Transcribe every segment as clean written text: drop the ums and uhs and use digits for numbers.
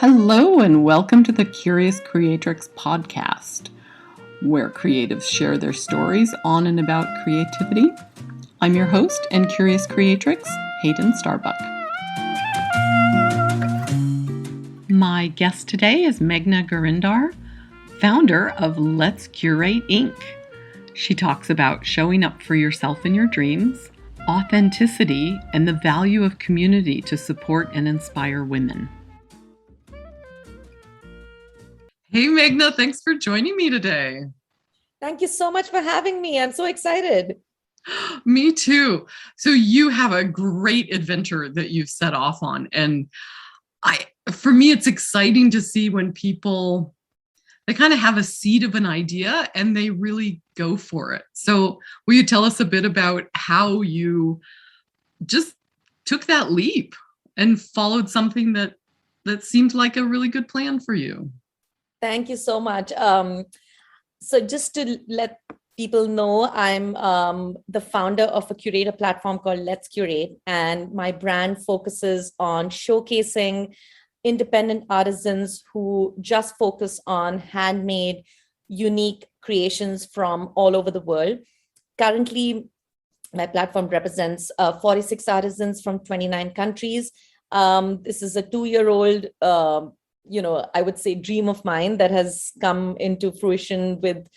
Hello, and welcome to the Curious Creatrix podcast, where creatives share their stories on and about creativity. I'm your host and Curious Creatrix, Haden Starbuck. My guest today is Meghana, founder of Let's Curate Inc. She talks about showing up for yourself and your dreams, authenticity, and the value of community to support and inspire women. Hey, Meghana, thanks for joining me today. Thank you so much for having me. I'm so excited. Me too. So you have a great adventure that you've set off on. And for me, it's exciting to see when people, they kind of have a seed of an idea and they really go for it. So will you tell us a bit about how you just took that leap and followed something that seemed like a really good plan for you? Thank you so much. So just to let people know, I'm the founder of a curator platform called Let's Curate, and my brand focuses on showcasing independent artisans who just focus on handmade, unique creations from all over the world. Currently, my platform represents 46 artisans from 29 countries. This is a 2-year-old I would say dream of mine that has come into fruition with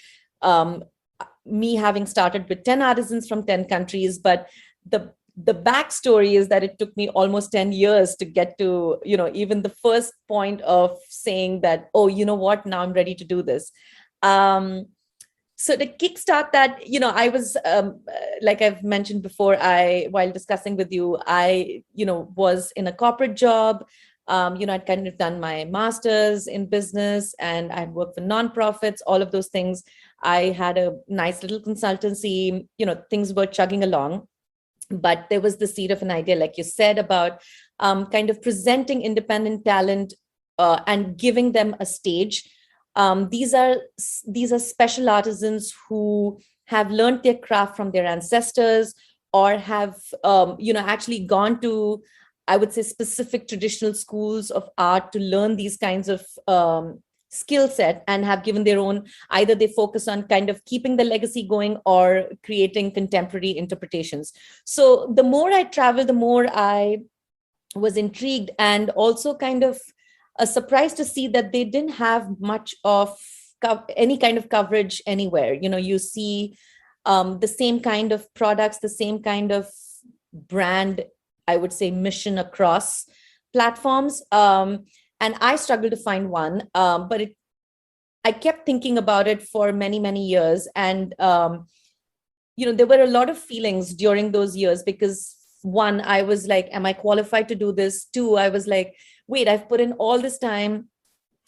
me having started with 10 artisans from 10 countries. But the backstory is that it took me almost 10 years to get to, even the first point of saying that, oh, you know what, now I'm ready to do this. So to kickstart that, I was, like I've mentioned before, while discussing with you, I was in a corporate job. I'd kind of done my master's in business and I'd worked for nonprofits, all of those things. I had a nice little consultancy, things were chugging along. But there was the seed of an idea, like you said, about kind of presenting independent talent and giving them a stage. These are special artisans who have learned their craft from their ancestors or have, actually gone to, I would say, specific traditional schools of art to learn these kinds of skill set and have given their own, either they focus on kind of keeping the legacy going or creating contemporary interpretations. So the more I traveled, the more I was intrigued and also kind of surprised to see that they didn't have much of any kind of coverage anywhere. You see the same kind of products, the same kind of brand, I would say, mission across platforms. And I struggled to find one, but I kept thinking about it for many, many years. And, there were a lot of feelings during those years because one, I was like, am I qualified to do this? Two, I was like, wait, I've put in all this time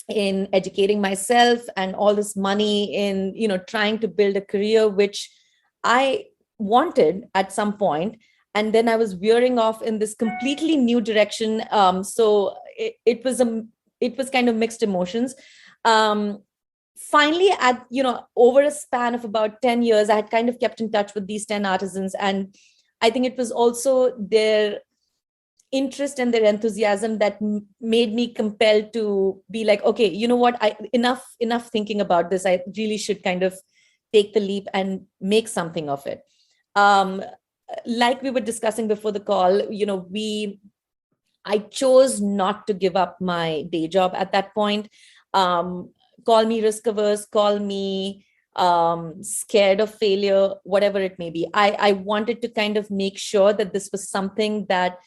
in educating myself and all this money in, trying to build a career, which I wanted at some point. And then I was veering off in this completely new direction. So it was kind of mixed emotions. Finally, at over a span of about 10 years, I had kind of kept in touch with these 10 artisans, and I think it was also their interest and their enthusiasm that made me compelled to be like, okay, you know what? Enough thinking about this. I really should kind of take the leap and make something of it. Like we were discussing before the call, I chose not to give up my day job at that point. Call me risk averse, call me scared of failure, whatever it may be. I wanted to kind of make sure that this was something that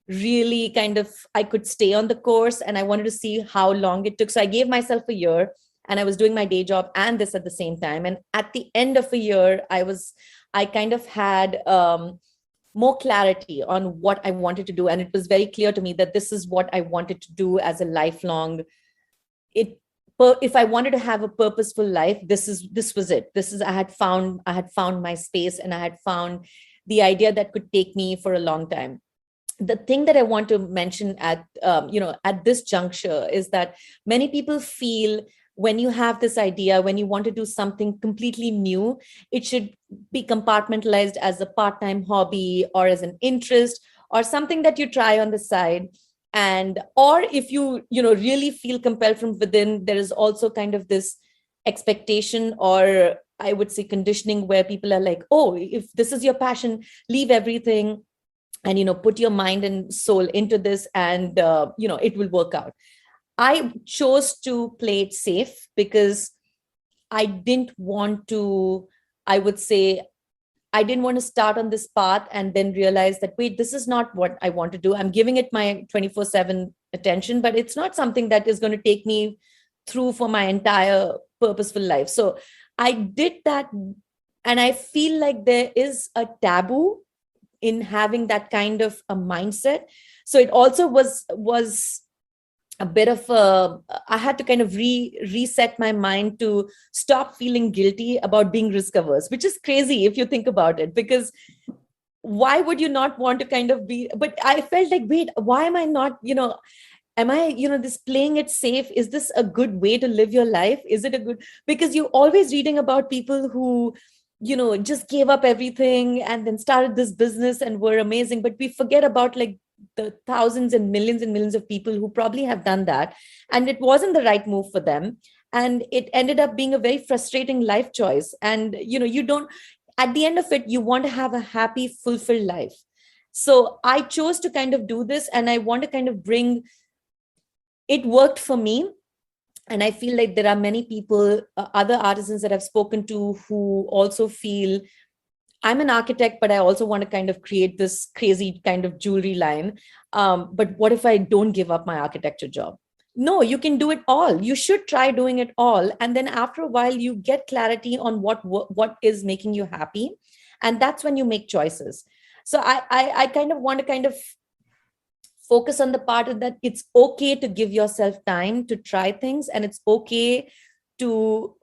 really kind of I could stay on the course, and I wanted to see how long it took. So I gave myself a year and I was doing my day job and this at the same time. And at the end of a year, I kind of had more clarity on what I wanted to do. And it was very clear to me that this is what I wanted to do as a lifelong. If I wanted to have a purposeful life, this was it. I had found my space, and I had found the idea that could take me for a long time. The thing that I want to mention at this juncture is that many people feel when you have this idea, when you want to do something completely new, it should be compartmentalized as a part-time hobby or as an interest or something that you try on the side. And or if you know really feel compelled from within, there is also kind of this expectation, or I would say conditioning, where people are like, oh, if this is your passion, leave everything and put your mind and soul into this, and it will work out. I chose to play it safe because I didn't want to, I would say, I didn't want to start on this path and then realize that, wait, this is not what I want to do. I'm giving it my 24/7 attention, but it's not something that is going to take me through for my entire purposeful life. So I did that. And I feel like there is a taboo in having that kind of a mindset. So it also was a bit of a, I had to kind of reset my mind to stop feeling guilty about being risk averse, which is crazy if you think about it, because why would you not want to kind of be, but I felt like, wait, why am I not, am I, this playing it safe, is this a good way to live your life? Is it a good, because you're always reading about people who just gave up everything and then started this business and were amazing, but we forget about like the thousands and millions of people who probably have done that and it wasn't the right move for them, and it ended up being a very frustrating life choice. And you don't, at the end of it, you want to have a happy, fulfilled life. So I chose to kind of do this, and I want to kind of bring, it worked for me. And I feel like there are many people, other artisans that I've spoken to, who also feel, I'm an architect, but I also want to kind of create this crazy kind of jewelry line. But what if I don't give up my architecture job? No, you can do it all. You should try doing it all. And then after a while, you get clarity on what is making you happy. And that's when you make choices. So I kind of want to kind of focus on the part of that it's okay to give yourself time to try things, and it's okay to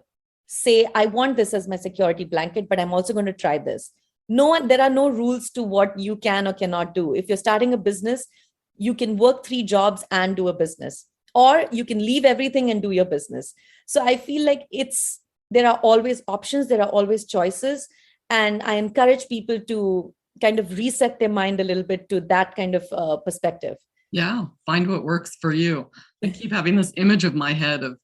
say, I want this as my security blanket, but I'm also going to try this. There are no rules to what you can or cannot do. If you're starting a business, you can work 3 jobs and do a business, or you can leave everything and do your business. So I feel like there are always options, there are always choices. And I encourage people to kind of reset their mind a little bit to that kind of perspective. Yeah, find what works for you. I keep having this image of my head of,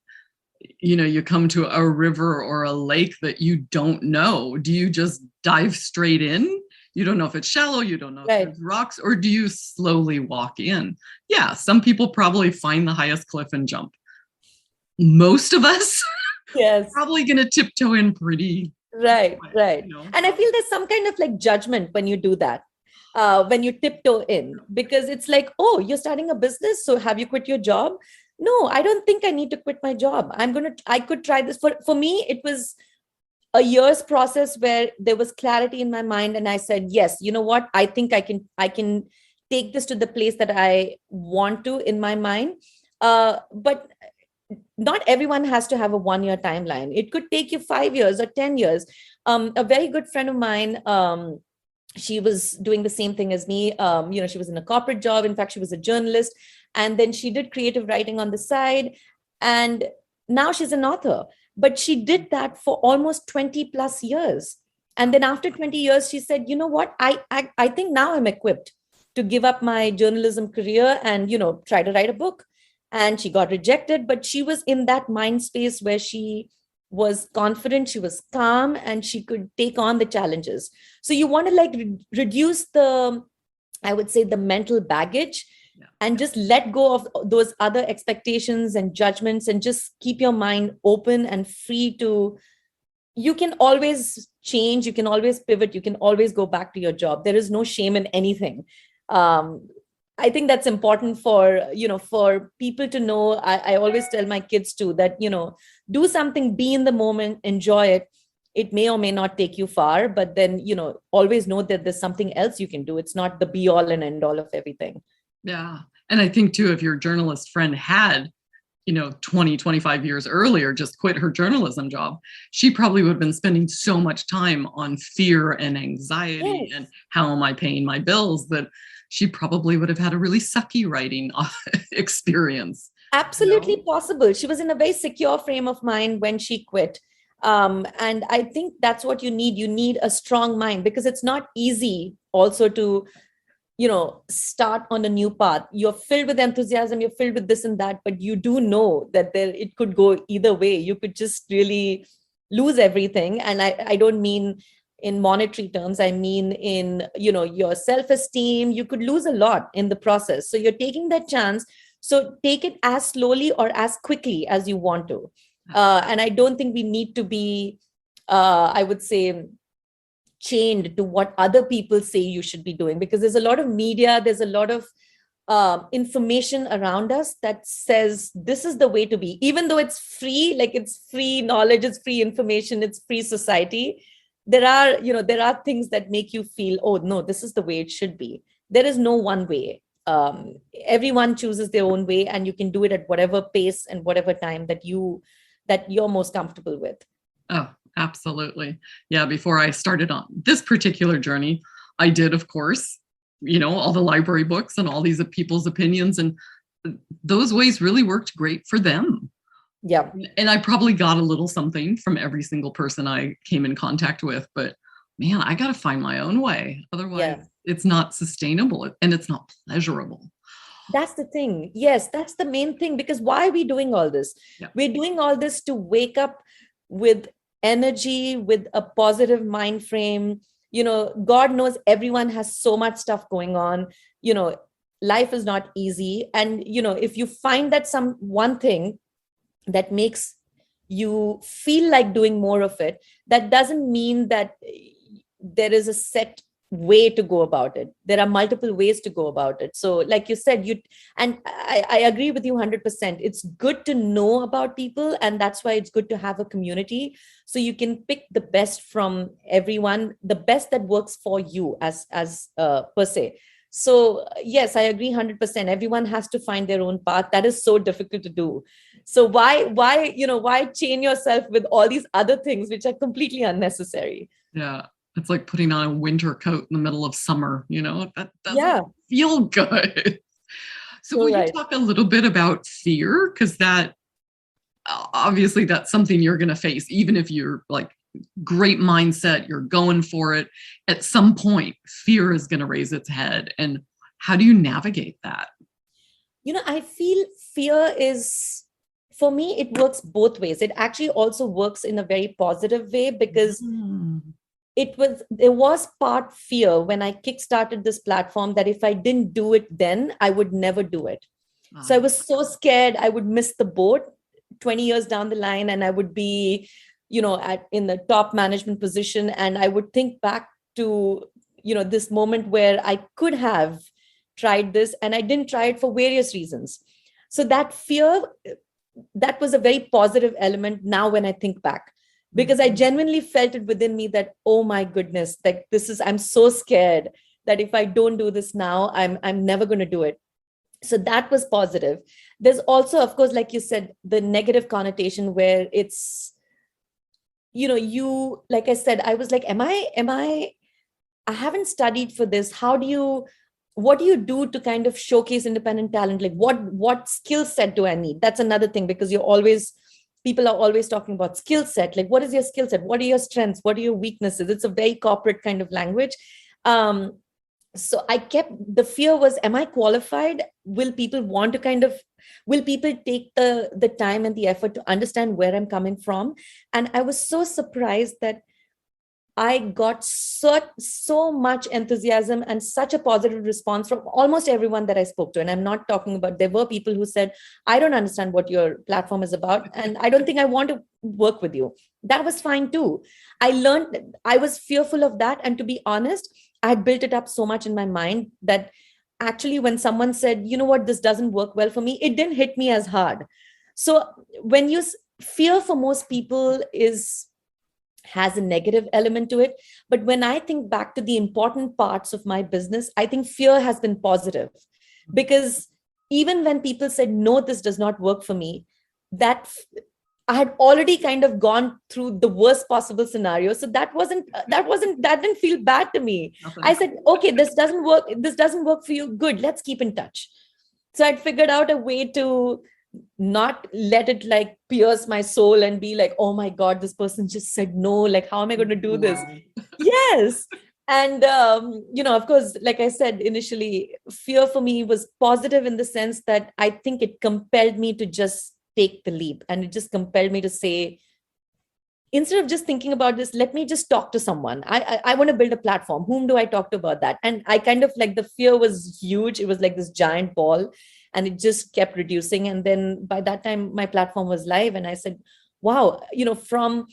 you come to a river or a lake that you don't know. Do you just dive straight in? You don't know if it's shallow, you don't know if there's rocks, or do you slowly walk in? Yeah, some people probably find the highest cliff and jump. Most of us probably going to tiptoe in pretty right. And I feel there's some kind of like judgment when you do that, when you tiptoe in, because it's like, oh, you're starting a business, so have you quit your job? No, I don't think I need to quit my job. I could try this. For me, it was a year's process where there was clarity in my mind, and I said, yes, you know what, I think I can take this to the place that I want to in my mind. But not everyone has to have a 1-year timeline. It could take you 5 years or 10 years. A very good friend of mine, she was doing the same thing as me. She was in a corporate job. In fact, she was a journalist. And then she did creative writing on the side. And now she's an author. But she did that for almost 20 plus years. And then after 20 years, she said, you know what? I think now I'm equipped to give up my journalism career and, try to write a book. And she got rejected. But she was in that mind space where she was confident, she was calm, and she could take on the challenges. So you want to like reduce I would say, the mental baggage, and just let go of those other expectations and judgments, and just keep your mind open and free to, you can always change, you can always pivot, you can always go back to your job. There is no shame in anything. I think that's important for people to know. I always tell my kids too that, do something, be in the moment, enjoy it. It may or may not take you far, but then, always know that there's something else you can do. It's not the be all and end all of everything. Yeah. And I think too, if your journalist friend had, 20, 25 years earlier, just quit her journalism job, she probably would have been spending so much time on fear and anxiety and how am I paying my bills, that she probably would have had a really sucky writing experience. Absolutely possible. She was in a very secure frame of mind when she quit. And I think that's what you need. You need a strong mind, because it's not easy also to start on a new path. You're filled with enthusiasm, you're filled with this and that, but you do know that it could go either way. You could just really lose everything. And I don't mean in monetary terms, I mean in your self-esteem. You could lose a lot in the process, so you're taking that chance. So take it as slowly or as quickly as you want to. And I don't think we need to be I would say chained to what other people say you should be doing, because there's a lot of media, there's a lot of information around us that says this is the way to be, even though it's free, like it's free knowledge, it's free information, it's free society. There are things that make you feel, oh no, this is the way it should be. There is no one way. Everyone chooses their own way, and you can do it at whatever pace and whatever time that you're most comfortable with. Oh, absolutely. Yeah. Before I started on this particular journey, I did, of course, all the library books and all these people's opinions. And those ways really worked great for them. Yeah. And I probably got a little something from every single person I came in contact with. But man, I got to find my own way. Otherwise, it's not sustainable and it's not pleasurable. That's the thing. Yes, that's the main thing. Because why are we doing all this? Yeah. We're doing all this to wake up with energy, with a positive mind frame. God knows everyone has so much stuff going on. Life is not easy. And, if you find that one thing that makes you feel like doing more of it, that doesn't mean that there is a set way to go about it. There are multiple ways to go about it. So like you said, I agree with you 100%. It's good to know about people, and that's why it's good to have a community, so you can pick the best from everyone, the best that works for you as per se. So yes, I agree 100%. Everyone has to find their own path. That is so difficult to do. So why chain yourself with all these other things which are completely unnecessary? Yeah. It's like putting on a winter coat in the middle of summer, that doesn't feel good. So will you talk a little bit about fear? Because that, obviously that's something you're going to face, even if you're like great mindset, you're going for it. At some point, fear is going to raise its head. And how do you navigate that? I feel fear is, for me, it works both ways. It actually also works in a very positive way, because there was part fear when I kickstarted this platform, that if I didn't do it then, I would never do it. So I was so scared I would miss the boat 20 years down the line, and I would be, in the top management position. And I would think back to, this moment where I could have tried this and I didn't try it for various reasons. So that fear, that was a very positive element now when I think back, because I genuinely felt it within me that, oh my goodness, like I'm so scared that if I don't do this now, I'm never going to do it. So that was positive. There's also, of course, like you said, the negative connotation where it's, like I said, I was like, I haven't studied for this. What do you do to kind of showcase independent talent? Like what skill set do I need? That's another thing, because people are always talking about skill set. Like, what is your skill set? What are your strengths? What are your weaknesses? It's a very corporate kind of language. So the fear was, am I qualified? Will people take the time and the effort to understand where I'm coming from? And I was so surprised that I got so much enthusiasm and such a positive response from almost everyone that I spoke to. And I'm not talking about, there were people who said, I don't understand what your platform is about, and I don't think I want to work with you. That was fine too. I learned, I was fearful of that. And to be honest, I had built it up so much in my mind that actually when someone said, you know what, this doesn't work well for me, it didn't hit me as hard. So fear for most people has a negative element to it. But when I think back to the important parts of my business, I think fear has been positive, because even when people said, no, this does not work for me, that I had already kind of gone through the worst possible scenario. So that didn't feel bad to me. I said, okay, this doesn't work for you. Good. Let's keep in touch. So I'd figured out a way to not let it like pierce my soul and be like, oh my God, this person just said no. Like, how am I going to do this? Yes. And of course, like I said initially, fear for me was positive in the sense that I think it compelled me to just take the leap, and it just compelled me to say, instead of just thinking about this, let me just talk to someone. I want to build a platform. Whom do I talk to about that? And I kind of, like, the fear was huge. It was like this giant ball, and it just kept reducing. And then by that time, my platform was live, and I said, wow, from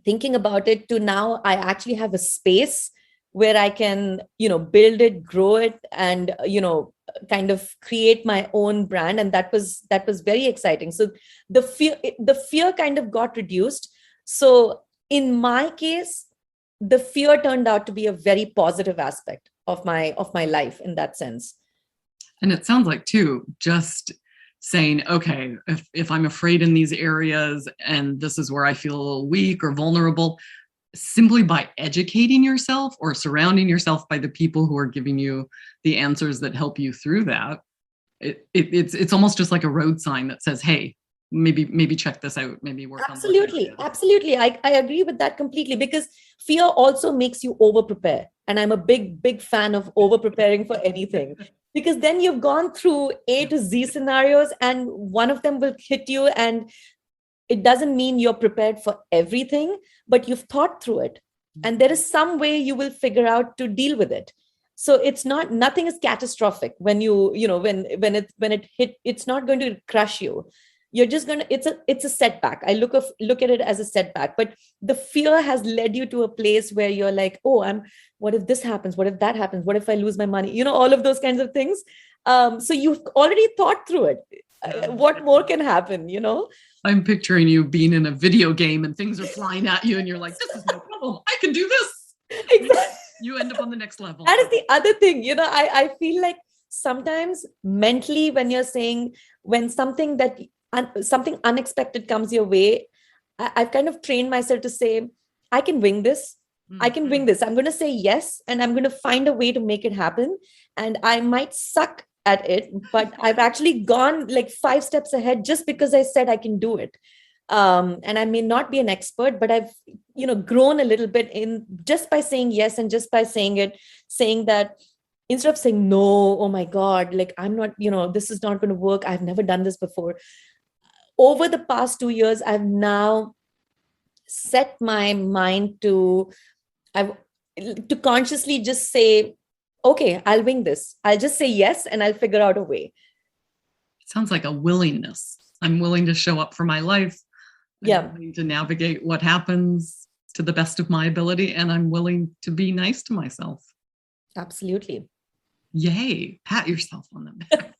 thinking about it to now, I actually have a space where I can, build it, grow it, and, kind of create my own brand. And that was very exciting. So the fear kind of got reduced. So in my case, the fear turned out to be a very positive aspect of my life in that sense. And it sounds like, too, just saying, okay, if I'm afraid in these areas and this is where I feel a little weak or vulnerable, simply by educating yourself or surrounding yourself by the people who are giving you the answers that help you through that, it's almost just like a road sign that says, hey, maybe check this out, maybe work on looking at this. Absolutely. I agree with that completely, because fear also makes you over prepare. And I'm a big fan of over preparing for anything, because then you've gone through A to Z scenarios, and one of them will hit you, and it doesn't mean you're prepared for everything, but you've thought through it. And there is some way you will figure out to deal with it. So it's not, nothing is catastrophic when when it hit, it's not going to crush you. You're just going to, it's a setback. I look at it as a setback, but the fear has led you to a place where you're like, oh, what if this happens? What if that happens? What if I lose my money? All of those kinds of things. So you've already thought through it. What more can happen? I'm picturing you being in a video game and things are flying at you and you're like, this is no problem, I can do this. Exactly. You end up on the next level. That is the other thing. I feel like sometimes mentally, when something unexpected comes your way, I've kind of trained myself to say, I can wing this. I can wing this. I'm going to say yes, and I'm going to find a way to make it happen. And I might suck at it, but I've actually gone like 5 steps ahead just because I said I can do it. And I may not be an expert, but I've, grown a little bit in just by saying yes, and just by saying that instead of saying no, oh my God, like I'm not, this is not going to work. I've never done this before. Over the past 2 years, I've now set my mind to consciously just say, okay, I'll wing this. I'll just say yes, and I'll figure out a way. It sounds like a willingness. I'm willing to show up for my life. I'm willing to navigate what happens to the best of my ability, and I'm willing to be nice to myself. Absolutely. Yay. Pat yourself on the back.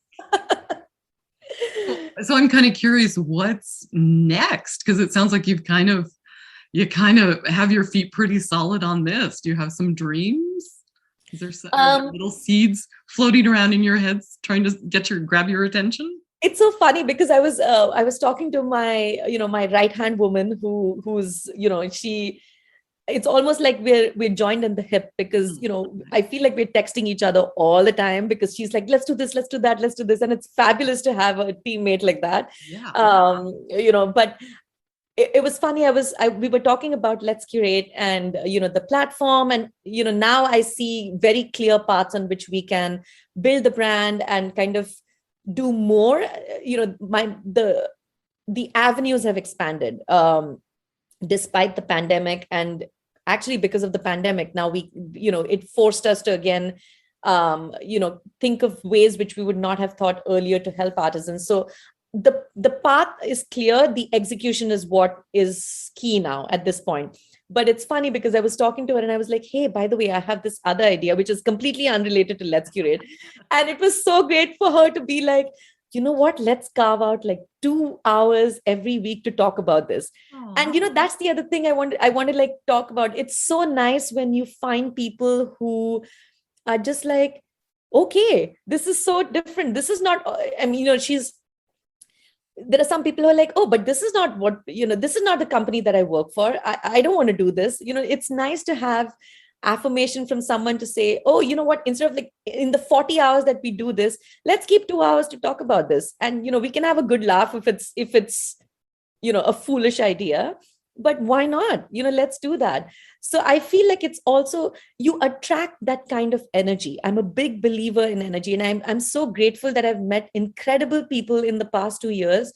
So I'm kind of curious, what's next? Because it sounds like you kind of have your feet pretty solid on this. Do you have some dreams? Is there some little seeds floating around in your heads trying to grab your attention? It's so funny because I was talking to my my right hand woman who's it's almost like we're joined in the hip, because I feel like we're texting each other all the time, because she's like, let's do this, let's do that, let's do this, and it's fabulous to have a teammate like that. But it was funny. We were talking about Let's Curate and the platform, and now I see very clear paths on which we can build the brand and kind of do more. The avenues have expanded despite the pandemic, and actually because of the pandemic, now it forced us to again think of ways which we would not have thought earlier to help artisans. So the path is clear. The execution is what is key now at this point. But it's funny because I was talking to her and I was like, hey, by the way, I have this other idea, which is completely unrelated to Let's Curate. And it was so great for her to be like, you know what, let's carve out like 2 hours every week to talk about this. Aww. And that's the other thing I want to like talk about. It's so nice when you find people who are just like, okay, this is so different. This is not, there are some people who are like, oh, but this is not this is not the company that I work for. I don't want to do this. It's nice to have affirmation from someone to say, oh, you know what, instead of like in the 40 hours that we do this, let's keep 2 hours to talk about this. And, we can have a good laugh if it's a foolish idea. but why not? Let's do that. So I feel like it's also, you attract that kind of energy. I'm a big believer in energy, and I'm so grateful that I've met incredible people in the past 2 years.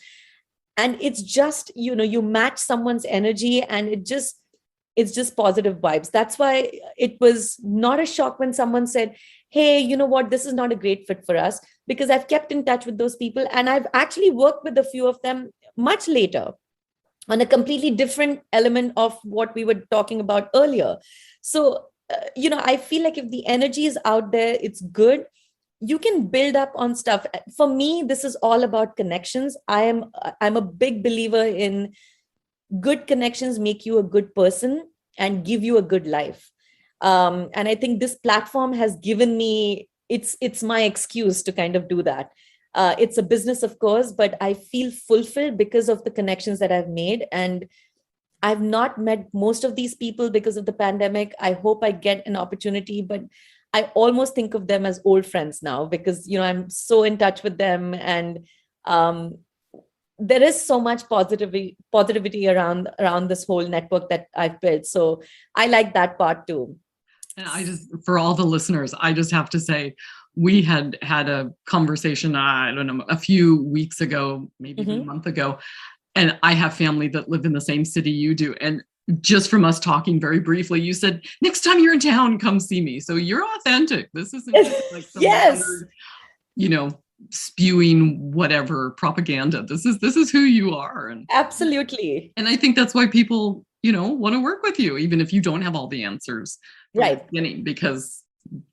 And it's just, you match someone's energy, and it's just positive vibes. That's why it was not a shock when someone said, hey, you know what, this is not a great fit for us, because I've kept in touch with those people, and I've actually worked with a few of them much later on a completely different element of what we were talking about earlier. So, I feel like if the energy is out there, it's good. You can build up on stuff. For me, this is all about connections. I'm a big believer in good connections make you a good person and give you a good life. And I think this platform has given me, it's my excuse to kind of do that. It's a business, of course, but I feel fulfilled because of the connections that I've made. And I've not met most of these people because of the pandemic. I hope I get an opportunity, but I almost think of them as old friends now, because I'm so in touch with them. And um, there is so much positivity around this whole network that I've built. So I like that part too. And for all the listeners, I just have to say, we had a conversation, I don't know, a few weeks ago, maybe even a month ago. And I have family that live in the same city you do. And just from us talking very briefly, you said, next time you're in town, come see me. So you're authentic. This isn't like some Yes, weird, spewing whatever propaganda. This is who you are. And absolutely. And I think that's why people, want to work with you, even if you don't have all the answers from Right. the beginning, because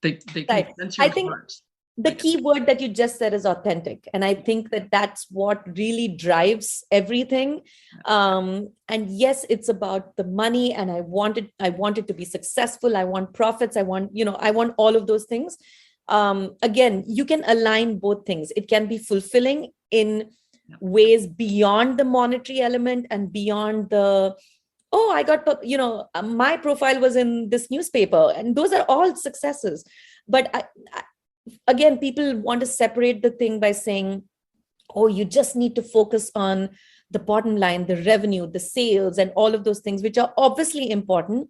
they can Right. sense your I think heart. the key word that you just said is authentic, and I think that that's what really drives everything. And yes, it's about the money, and I wanted to be successful. I want profits. I want all of those things. Again, you can align both things. It can be fulfilling in ways beyond the monetary element and beyond the, oh, I got, my profile was in this newspaper, and those are all successes. But again, people want to separate the thing by saying, oh, you just need to focus on the bottom line, the revenue, the sales, and all of those things, which are obviously important.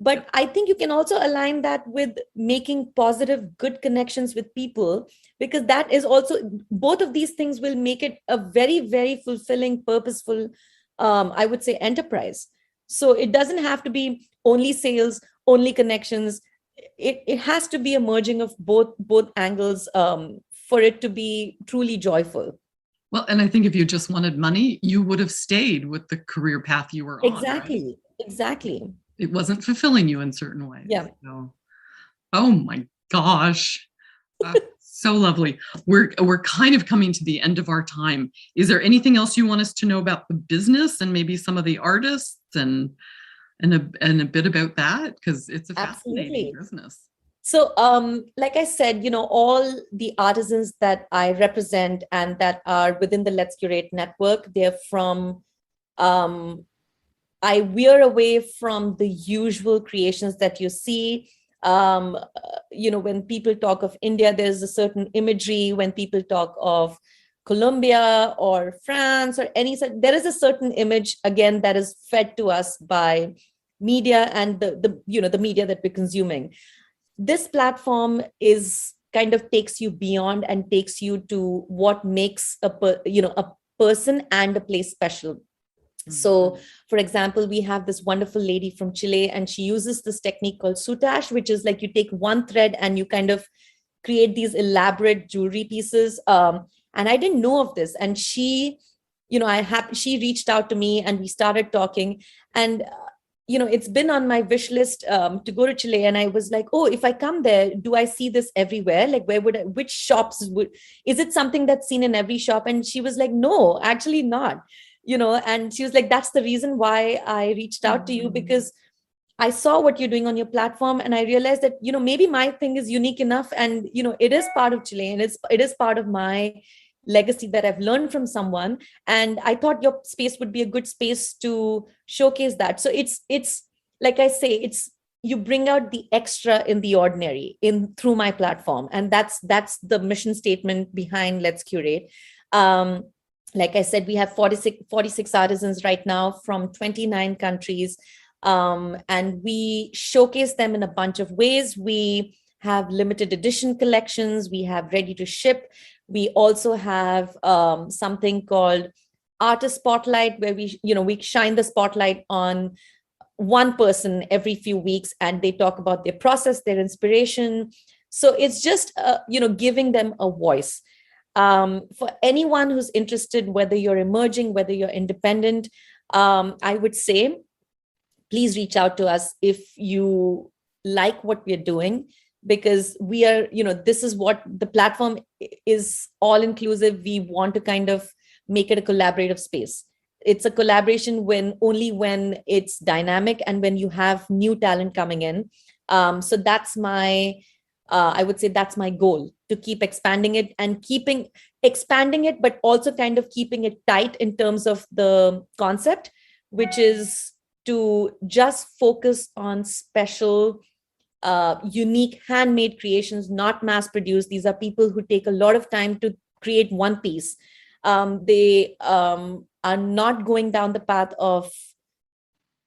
But I think you can also align that with making positive, good connections with people, because that is also, both of these things will make it a very, very fulfilling, purposeful, I would say, enterprise. So it doesn't have to be only sales, only connections. It has to be a merging of both angles, for it to be truly joyful. Well, and I think if you just wanted money, you would have stayed with the career path you were on, right? Exactly. It wasn't fulfilling you in certain ways. Yeah. So, oh my gosh. So lovely. We're kind of coming to the end of our time. Is there anything else you want us to know about the business and maybe some of the artists and a bit about that? Because it's a fascinating business. So, like I said, all the artisans that I represent and that are within the Let's Curate network, they're from, I veer away from the usual creations that you see. When people talk of India, there's a certain imagery. When people talk of Colombia or France or there is a certain image, again, that is fed to us by media and the media that we're consuming. This platform is kind of takes you beyond and takes you to what makes a person and a place special. So, for example, we have this wonderful lady from Chile, and she uses this technique called soutache, which is like you take one thread and you kind of create these elaborate jewelry pieces. And I didn't know of this. And she, she reached out to me and we started talking. And it's been on my wish list to go to Chile. And I was like, oh, if I come there, do I see this everywhere? Like, which shops is it something that's seen in every shop? And she was like, no, actually not. And she was like, that's the reason why I reached out to you, because I saw what you're doing on your platform, and I realized that, maybe my thing is unique enough, and, it is part of Chile, and it is part of my legacy that I've learned from someone. And I thought your space would be a good space to showcase that. So it's like I say, it's, you bring out the extra in the ordinary through my platform. And that's the mission statement behind Let's Curate. Like I said, we have 46 artisans right now from 29 countries. And we showcase them in a bunch of ways. We have limited edition collections. We have ready to ship. We also have something called Artist Spotlight, where we shine the spotlight on one person every few weeks, and they talk about their process, their inspiration. So it's just giving them a voice. For anyone who's interested, whether you're emerging, whether you're independent, I would say please reach out to us if you like what we're doing, because we are, this is what the platform is, all inclusive. We want to kind of make it a collaborative space. It's a collaboration when it's dynamic and when you have new talent coming in. So that's I would say that's my goal, to keep expanding it and expanding it, but also kind of keeping it tight in terms of the concept, which is to just focus on special, unique handmade creations, not mass produced. These are people who take a lot of time to create one piece. They are not going down the path of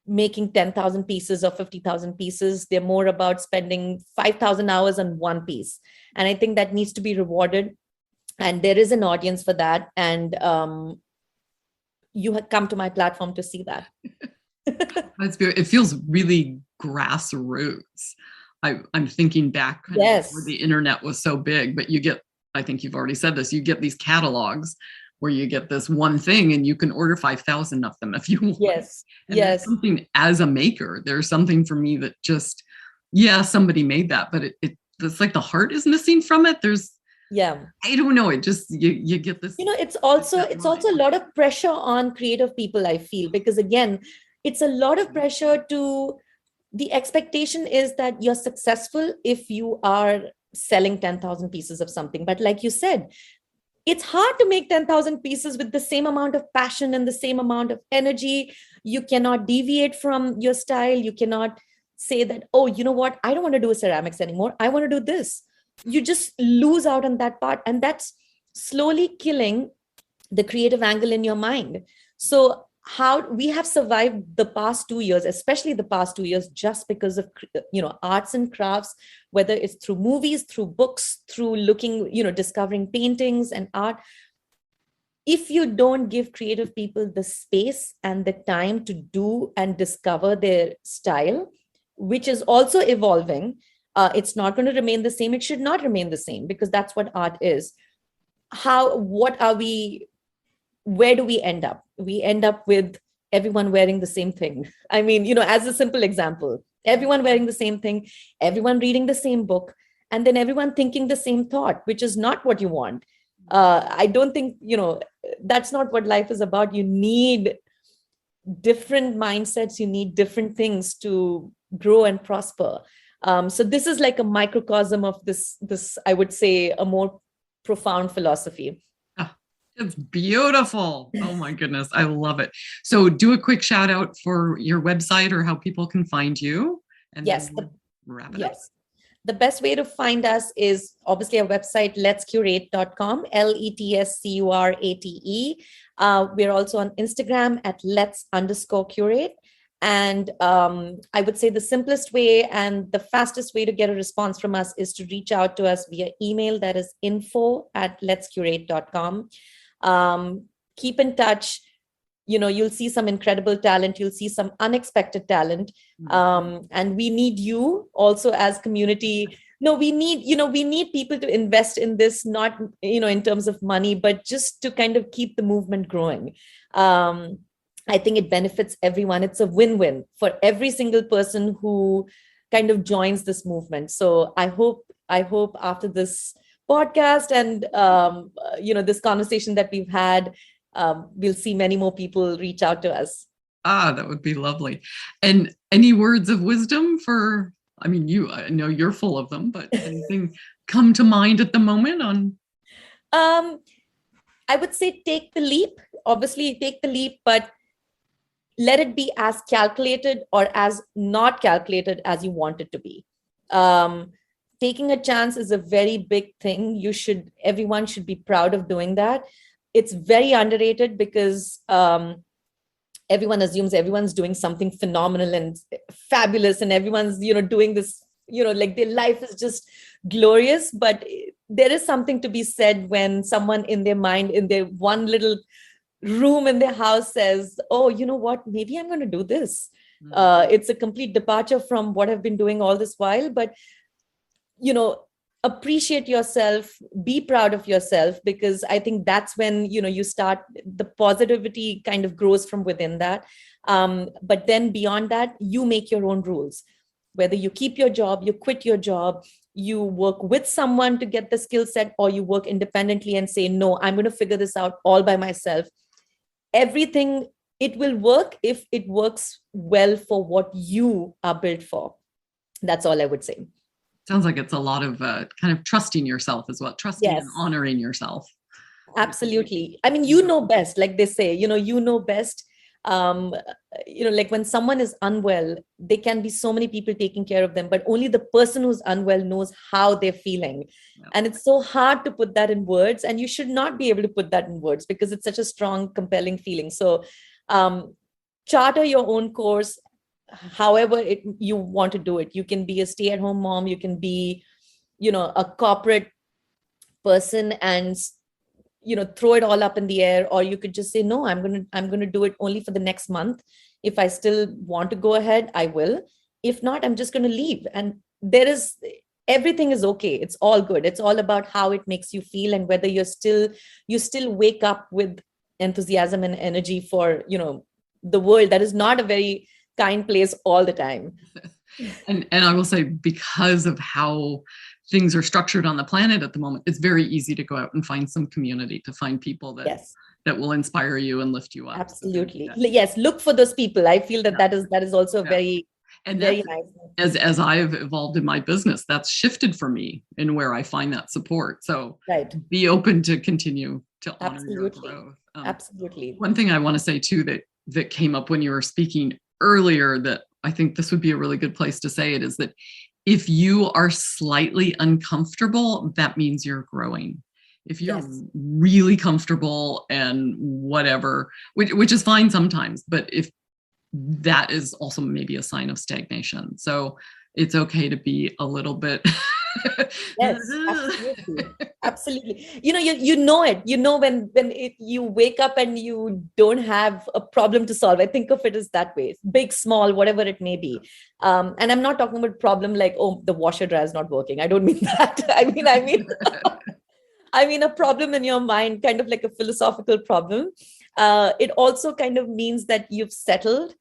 making 10,000 pieces or 50,000 pieces. They're more about spending 5,000 hours on one piece. And I think that needs to be rewarded. And there is an audience for that. And you have come to my platform to see that. That's beautiful. It feels really grassroots. I'm thinking back kind of where the internet was so big, but I think you've already said this, you get these catalogs where you get this one thing and you can order 5,000 of them if you want. Yes. And there's something, as a maker, there's something for me that just, somebody made that, but it's like the heart is missing from it. I don't know. It just, you get this. It's also a lot of pressure on creative people, I feel, because again, it's a lot of pressure the expectation is that you're successful if you are selling 10,000 pieces of something. But like you said, it's hard to make 10,000 pieces with the same amount of passion and the same amount of energy. You cannot deviate from your style. You cannot say that, oh, you know what? I don't want to do ceramics anymore. I want to do this. You just lose out on that part. And that's slowly killing the creative angle in your mind. So how we have survived the past 2 years, especially the past 2 years, just because of, arts and crafts, whether it's through movies, through books, through looking, discovering paintings and art. If you don't give creative people the space and the time to do and discover their style, which is also evolving, it's not going to remain the same. It should not remain the same, because that's what art is. Where do we end up? We end up with everyone wearing the same thing. I mean, as a simple example, everyone wearing the same thing, everyone reading the same book, and then everyone thinking the same thought, which is not what you want. I don't think, that's not what life is about. You need different mindsets, you need different things to grow and prosper. So this is like a microcosm of this, I would say, a more profound philosophy. It's beautiful. Oh my goodness. I love it. So do a quick shout out for your website or how people can find you. And yes. Wrap it up. The best way to find us is obviously our website, letscurate.com, LETSCURATE. We're also on Instagram at lets_curate. And I would say the simplest way and the fastest way to get a response from us is to reach out to us via email. That is info@letscurate.com. Keep in touch. You'll see some incredible talent. You'll see some unexpected talent. And we need you also as community. No, we need people to invest in this, not, in terms of money, but just to kind of keep the movement growing. I think it benefits everyone. It's a win-win for every single person who kind of joins this movement. So I hope after this podcast and, this conversation that we've had, we'll see many more people reach out to us. That would be lovely. And any words of wisdom I know you're full of them, but anything come to mind at the moment on? I would say take the leap. Obviously, take the leap, but let it be as calculated or as not calculated as you want it to be. Taking a chance is a very big thing. Everyone should be proud of doing that. it's very underrated because everyone assumes everyone's doing something phenomenal and fabulous, and everyone's, doing this, like their life is just glorious. But there is something to be said when someone in their mind, in their one little room in their house says, oh, you know what, maybe I'm going to do this. It's a complete departure from what I've been doing all this while. But appreciate yourself, be proud of yourself, because I think that's when you start, the positivity kind of grows from within that. But then beyond that, you make your own rules, whether you keep your job, you quit your job, you work with someone to get the skill set, or you work independently and say, no, I'm going to figure this out all by myself. Everything, it will work if it works well for what you are built for. That's all I would say. Sounds like it's a lot of kind of trusting yourself as well, trusting and honoring yourself. Absolutely. I mean, you know best, like they say, you know best. Like when someone is unwell, there can be so many people taking care of them, but only the person who's unwell knows how they're feeling. Yeah. And it's so hard to put that in words, and you should not be able to put that in words because it's such a strong, compelling feeling. So charter your own course, however you want to do it. You can be a stay-at-home mom, you can be, a corporate person and, throw it all up in the air, or you could just say, no, I'm going to do it only for the next month. If I still want to go ahead, I will. If not, I'm just going to leave. And everything is okay. It's all good. It's all about how it makes you feel, and whether you still wake up with enthusiasm and energy for, the world that is not a very kind place all the time. And I will say, because of how things are structured on the planet at the moment, it's very easy to go out and find some community, to find people that will inspire you and lift you up. Absolutely. Yes. Look for those people. I feel that that is also very, and very nice. As I've evolved in my business, that's shifted for me in where I find that support. So be open to continue to honor your growth. Absolutely. One thing I want to say too, that came up when you were speaking earlier, that I think this would be a really good place to say it, is that if you are slightly uncomfortable, that means you're growing. If you're really comfortable and whatever, which is fine sometimes, but if that is also maybe a sign of stagnation. So it's okay to be a little bit. Yes, absolutely. Absolutely. You know it, when you wake up and you don't have a problem to solve. I think of it as that way, big, small, whatever it may be. And I'm not talking about problem like, oh, the washer dryer is not working. I don't mean that. I mean a problem in your mind, kind of like a philosophical problem. It also kind of means that you've settled,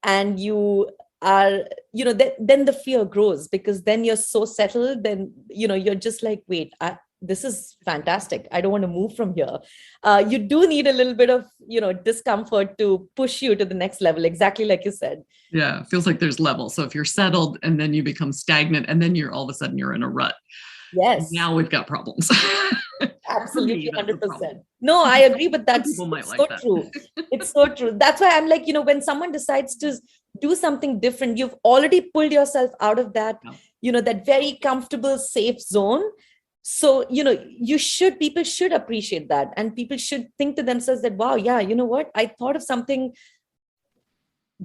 and you are, then the fear grows, because then you're so settled, then, you're just like, wait, this is fantastic. I don't want to move from here. You do need a little bit of, discomfort to push you to the next level. Exactly like you said. Yeah. It feels like there's levels. So if you're settled and then you become stagnant, and then all of a sudden you're in a rut. Yes. Now we've got problems. Absolutely, 100%. No, I agree, but that's so true. It's so true. That's why I'm like, when someone decides to do something different, you've already pulled yourself out of that, that very comfortable, safe zone. So, people should appreciate that, and people should think to themselves that, wow, yeah, you know what? I thought of something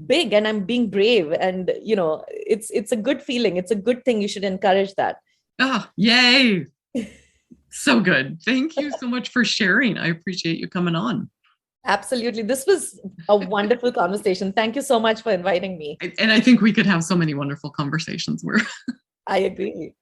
big, and I'm being brave, and, it's a good feeling. It's a good thing. You should encourage that. Oh, yay. So good. Thank you so much for sharing. I appreciate you coming on. Absolutely. This was a wonderful conversation. Thank you so much for inviting me. And I think we could have so many wonderful conversations where I agree.